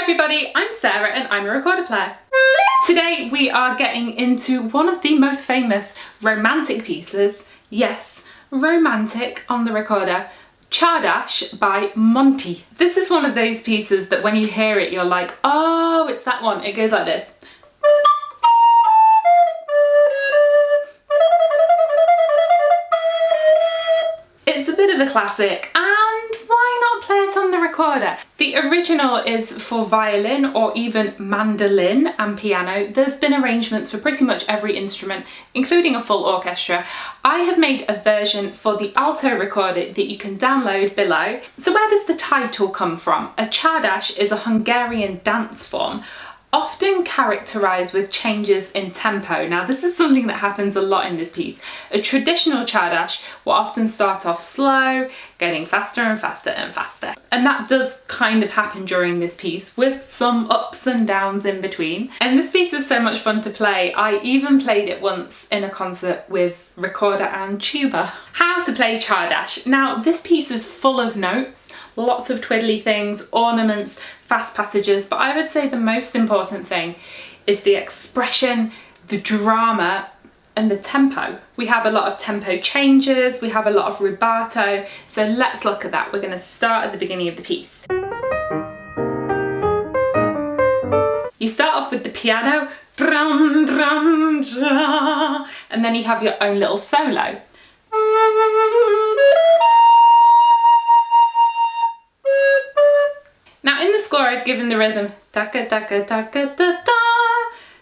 everybody, I'm Sarah and I'm a recorder player. Today we are getting into one of the most famous romantic pieces, yes, romantic on the recorder, Csárdás by Monti. This is one of those pieces that when you hear it you're like, oh, it's that one. It goes like this. It's a bit of a classic, and why not play it on the recorder? The original is for violin or even mandolin and piano. There's been arrangements for pretty much every instrument, including a full orchestra. I have made a version for the alto recorder that you can download below. So where does the title come from? A Csárdás is a Hungarian dance form, often characterised with changes in tempo. Now this is something that happens a lot in this piece. A traditional Csárdás will often start off slow, getting faster and faster and faster. And that does kind of happen during this piece with some ups and downs in between. And this piece is so much fun to play. I even played it once in a concert with recorder and tuba. How to play Csárdás. Now this piece is full of notes, lots of twiddly things, ornaments, fast passages, but I would say the most important thing is the expression, the drama, and the tempo. We have a lot of tempo changes, we have a lot of rubato, so let's look at that. We're going to start at the beginning of the piece. You start off with the piano, drum, drum, drum, and then you have your own little solo. Now in the score I've given the rhythm taka taka taka da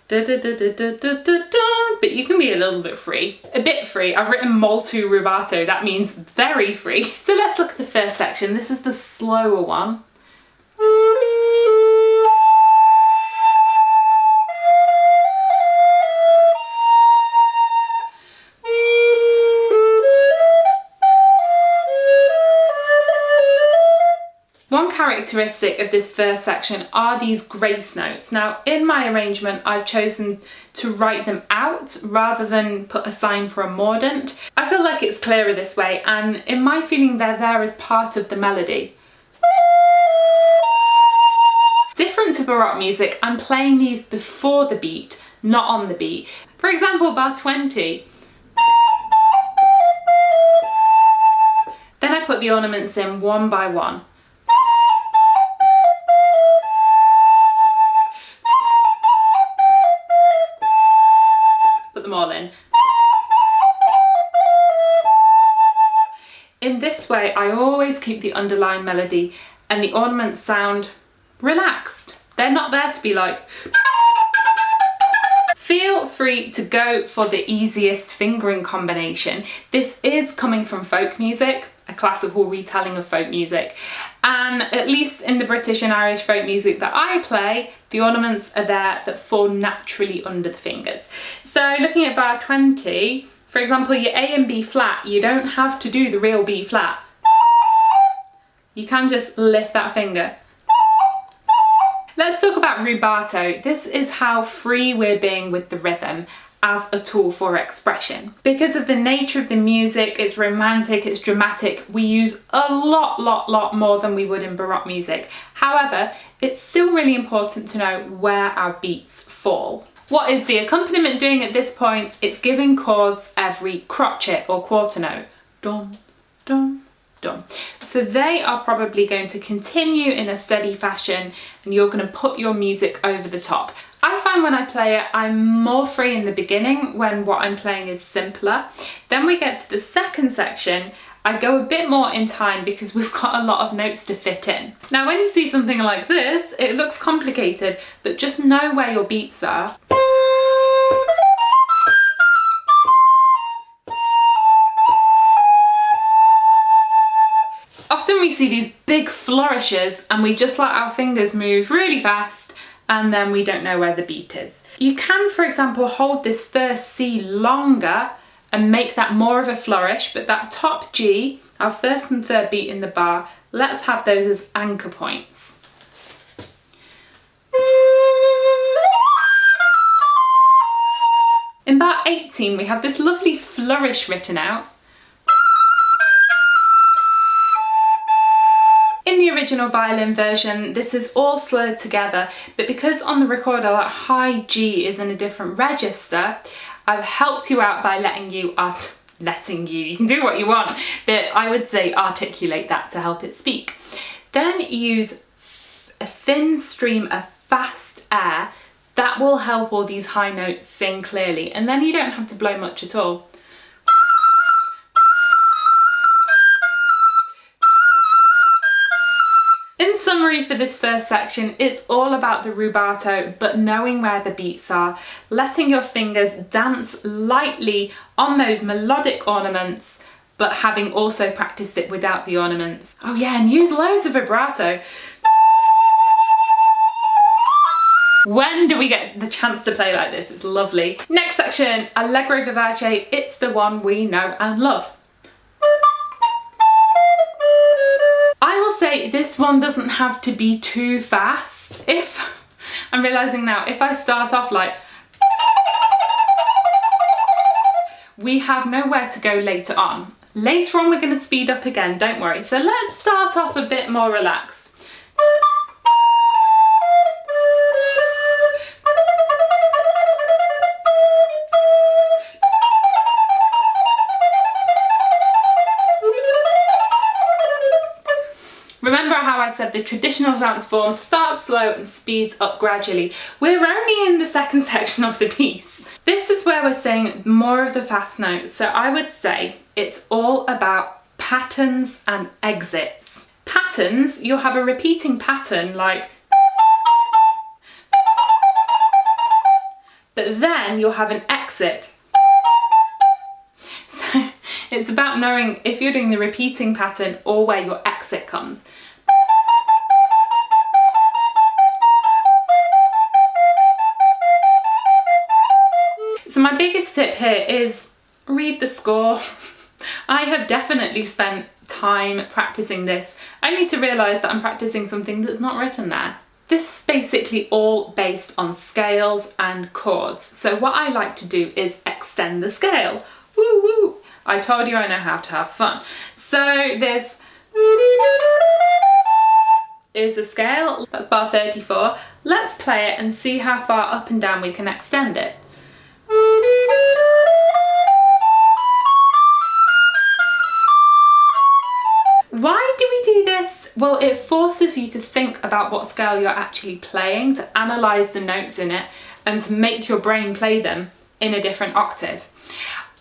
da da da da da da da da, but you can be a little bit free. A bit free. I've written molto rubato, that means very free. So let's look at the first section. This is the slower one. One characteristic of this first section are these grace notes. Now in my arrangement I've chosen to write them out rather than put a sign for a mordant. I feel like it's clearer this way, and in my feeling they're there as part of the melody. Different to Baroque music, I'm playing these before the beat, not on the beat. For example, bar 20. Then I put the ornaments in one by one. Put them all in. In this way, I always keep the underlying melody and the ornaments sound relaxed. They're not there to be like... Feel free to go for the easiest fingering combination. This is coming from folk music, a classical retelling of folk music, and at least in the British and Irish folk music that I play, the ornaments are there that fall naturally under the fingers. So looking at bar 20, for example, your A and B flat, you don't have to do the real B flat. You can just lift that finger. Let's talk about rubato. This is how free we're being with the rhythm as a tool for expression. Because of the nature of the music, it's romantic, it's dramatic, we use a lot more than we would in Baroque music. However, it's still really important to know where our beats fall. What is the accompaniment doing at this point? It's giving chords every crotchet or quarter note. Dum, dum, dum. So they are probably going to continue in a steady fashion, and you're going to put your music over the top. I find when I play it, I'm more free in the beginning when what I'm playing is simpler. Then we get to the second section, I go a bit more in time because we've got a lot of notes to fit in. Now when you see something like this, it looks complicated, but just know where your beats are. Often we see these big flourishes and we just let our fingers move really fast, and then we don't know where the beat is. You can, for example, hold this first C longer and make that more of a flourish, but that top G, our first and third beat in the bar, let's have those as anchor points. In bar 18, we have this lovely flourish written out. In the original violin version, this is all slurred together, but because on the recorder that high G is in a different register, I've helped you out by you can do what you want, but I would say articulate that to help it speak. Then use a thin stream of fast air. That will help all these high notes sing clearly, and then you don't have to blow much at all. In summary for this first section, it's all about the rubato, but knowing where the beats are, letting your fingers dance lightly on those melodic ornaments, but having also practiced it without the ornaments. Oh yeah, and use loads of vibrato. When do we get the chance to play like this? It's lovely. Next section, allegro vivace. It's the one we know and love. I will say this one doesn't have to be too fast. I'm realizing now, if I start off like, we have nowhere to go later on. Later on we're going to speed up again, don't worry. So let's start off a bit more relaxed. Remember how I said the traditional dance form starts slow and speeds up gradually. We're only in the second section of the piece. This is where we're saying more of the fast notes, so I would say it's all about patterns and exits. Patterns, you'll have a repeating pattern like, but then you'll have an exit. So it's about knowing if you're doing the repeating pattern or where your exit comes. So my biggest tip here is read the score. I have definitely spent time practicing this, only to realise that I'm practicing something that's not written there. This is basically all based on scales and chords. So what I like to do is extend the scale. Woo woo! I told you I know how to have fun. So this is a scale, that's bar 34. Let's play it and see how far up and down we can extend it. Why do we do this? Well, it forces you to think about what scale you're actually playing, to analyse the notes in it, and to make your brain play them in a different octave.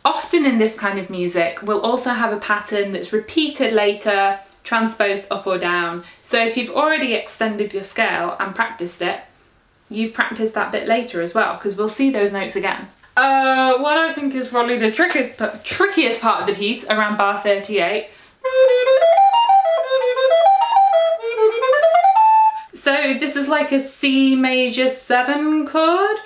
Often in this kind of music, we'll also have a pattern that's repeated later, transposed up or down. So if you've already extended your scale and practiced it, you've practiced that bit later as well, because we'll see those notes again. What I think is probably the trickiest part of the piece, around bar 38. So this is like a C major 7 chord.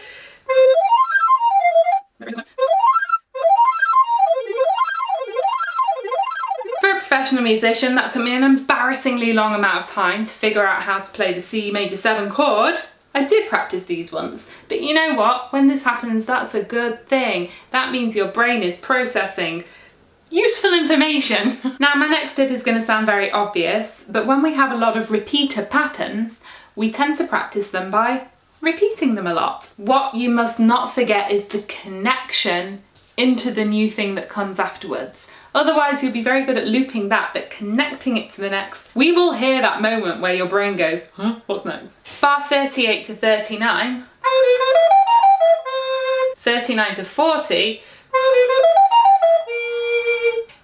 For a professional musician, that took me an embarrassingly long amount of time to figure out how to play the C major 7 chord. I did practice these once, but you know what? When this happens, that's a good thing. That means your brain is processing useful information. Now, my next tip is going to sound very obvious, but when we have a lot of repeater patterns, we tend to practice them by repeating them a lot. What you must not forget is the connection into the new thing that comes afterwards. Otherwise, you'll be very good at looping that, but connecting it to the next. We will hear that moment where your brain goes, huh, what's next? Bar 38 to 39, 39 to 40.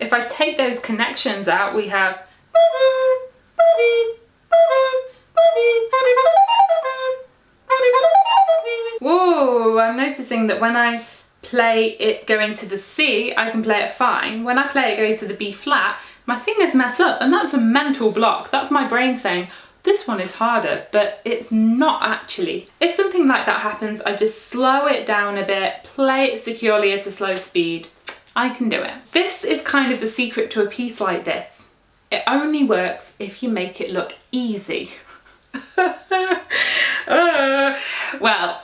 If I take those connections out, we have whoa, I'm noticing that when I play it going to the C, I can play it fine. When I play it going to the B flat, my fingers mess up, and that's a mental block. That's my brain saying, this one is harder, but it's not actually. If something like that happens, I just slow it down a bit, play it securely at a slow speed. I can do it. This is kind of the secret to a piece like this. It only works if you make it look easy. Well,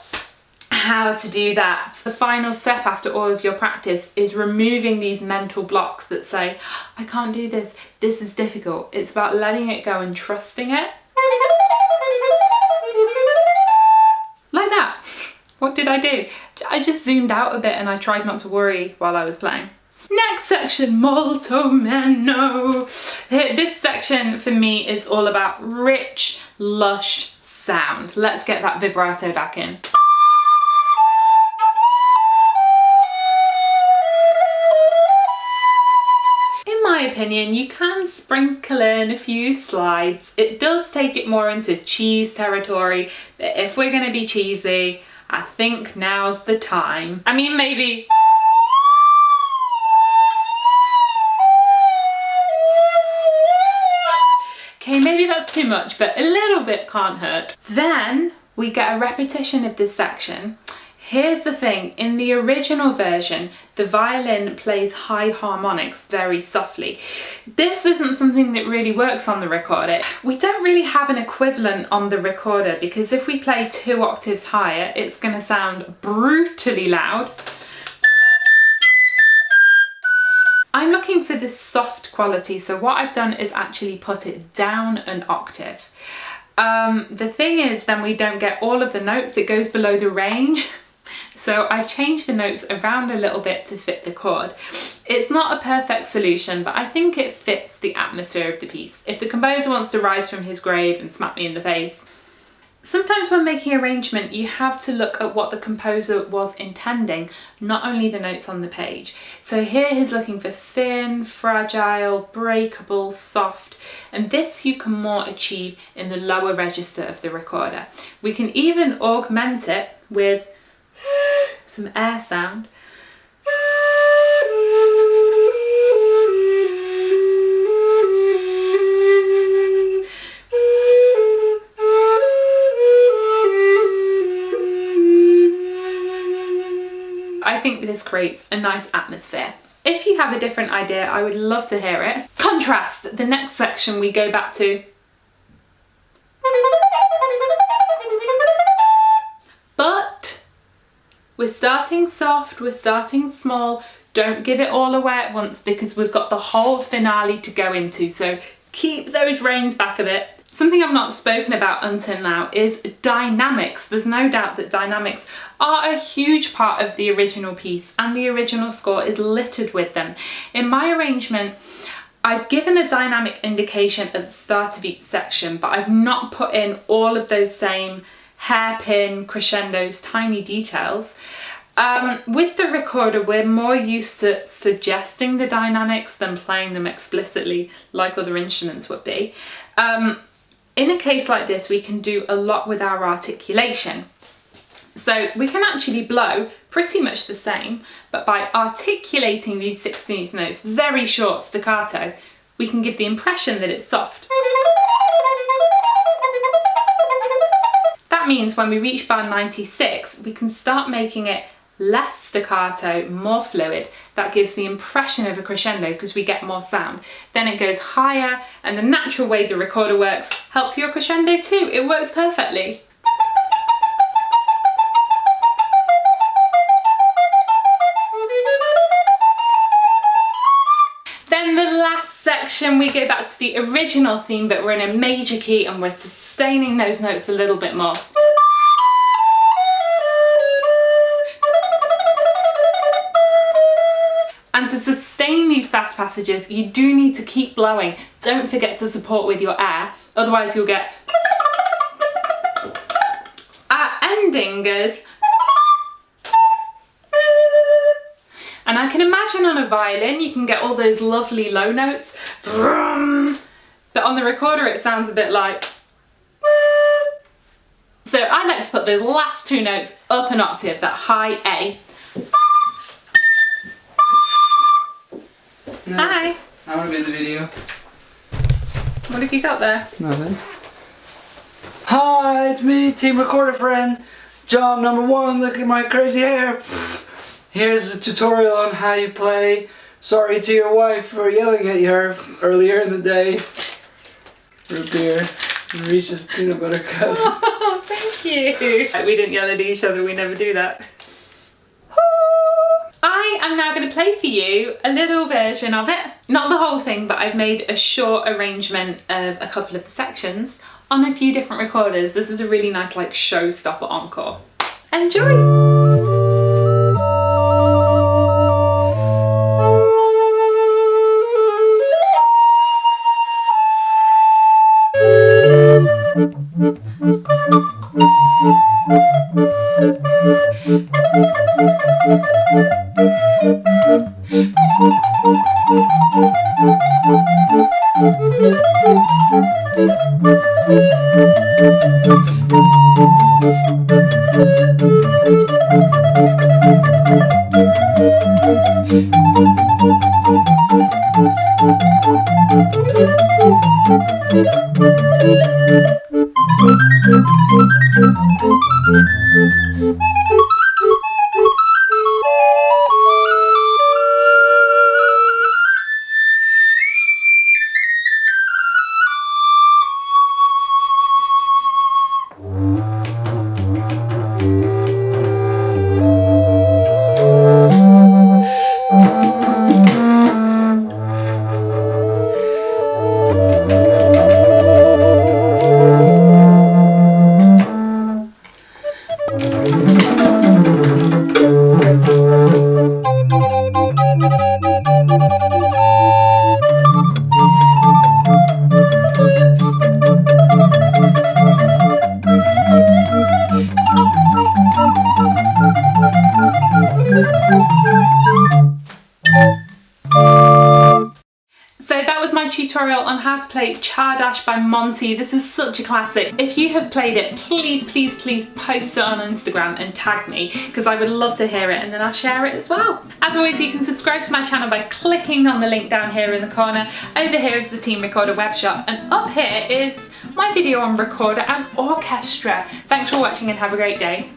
how to do that. The final step after all of your practice is removing these mental blocks that say, I can't do this, this is difficult. It's about letting it go and trusting it. Like that. What did I do? I just zoomed out a bit and I tried not to worry while I was playing. Next section, molto, meno. This section for me is all about rich, lush sound. Let's get that vibrato back in. In my opinion, you can sprinkle in a few slides. It does take it more into cheese territory, but if we're going to be cheesy, I think now's the time. I mean, maybe... Okay, maybe that's too much, but a little bit can't hurt. Then we get a repetition of this section. Here's the thing, in the original version, the violin plays high harmonics very softly. This isn't something that really works on the recorder. We don't really have an equivalent on the recorder because if we play 2 octaves higher, it's going to sound brutally loud. I'm looking for this soft quality, so what I've done is actually put it down an octave. The thing is, then we don't get all of the notes, it goes below the range. So I've changed the notes around a little bit to fit the chord. It's not a perfect solution, but I think it fits the atmosphere of the piece. If the composer wants to rise from his grave and smack me in the face. Sometimes when making arrangement, you have to look at what the composer was intending, not only the notes on the page. So here he's looking for thin, fragile, breakable, soft, and this you can more achieve in the lower register of the recorder. We can even augment it with some air sound. I think this creates a nice atmosphere. If you have a different idea, I would love to hear it. Contrast, the next section we go back to. But we're starting soft, we're starting small. Don't give it all away at once because we've got the whole finale to go into, so keep those reins back a bit. Something I've not spoken about until now is dynamics. There's no doubt that dynamics are a huge part of the original piece and the original score is littered with them. In my arrangement, I've given a dynamic indication at the start of each section, but I've not put in all of those same hairpin, crescendos, tiny details. With the recorder, we're more used to suggesting the dynamics than playing them explicitly like other instruments would be. In a case like this, we can do a lot with our articulation. So we can actually blow pretty much the same, but by articulating these 16th notes, very short staccato, we can give the impression that it's soft. That means when we reach bar 96, we can start making it less staccato, more fluid. That gives the impression of a crescendo because we get more sound. Then it goes higher, and the natural way the recorder works helps your crescendo too. It works perfectly. Then the last section, we go back to the original theme, but we're in a major key and we're sustaining those notes a little bit more. And to sustain these fast passages, you do need to keep blowing. Don't forget to support with your air, otherwise you'll get... Our ending goes... And I can imagine on a violin you can get all those lovely low notes, but on the recorder it sounds a bit like... So I like to put those last 2 notes up an octave, that high A. No, Hi. I want to be in the video. What have you got there? Nothing. Hi, it's me, team recorder friend. Job number 1, look at my crazy hair. Here's a tutorial on how you play Sorry to Your Wife for yelling at her earlier in the day. Root beer, Reese's peanut butter cup. Oh, thank you. We didn't yell at each other, we never do that. I am now going to play for you a little version of it. Not the whole thing, but I've made a short arrangement of a couple of the sections on a few different recorders. This is a really nice like showstopper encore. Enjoy! So that was my tutorial on how to play Csárdás by Monti. This is such a classic. If you have played it, please, please, please post it on Instagram and tag me, because I would love to hear it and then I'll share it as well. As always, you can subscribe to my channel by clicking on the link down here in the corner. Over here is the Team Recorder web shop, and up here is my video on recorder and orchestra. Thanks for watching and have a great day.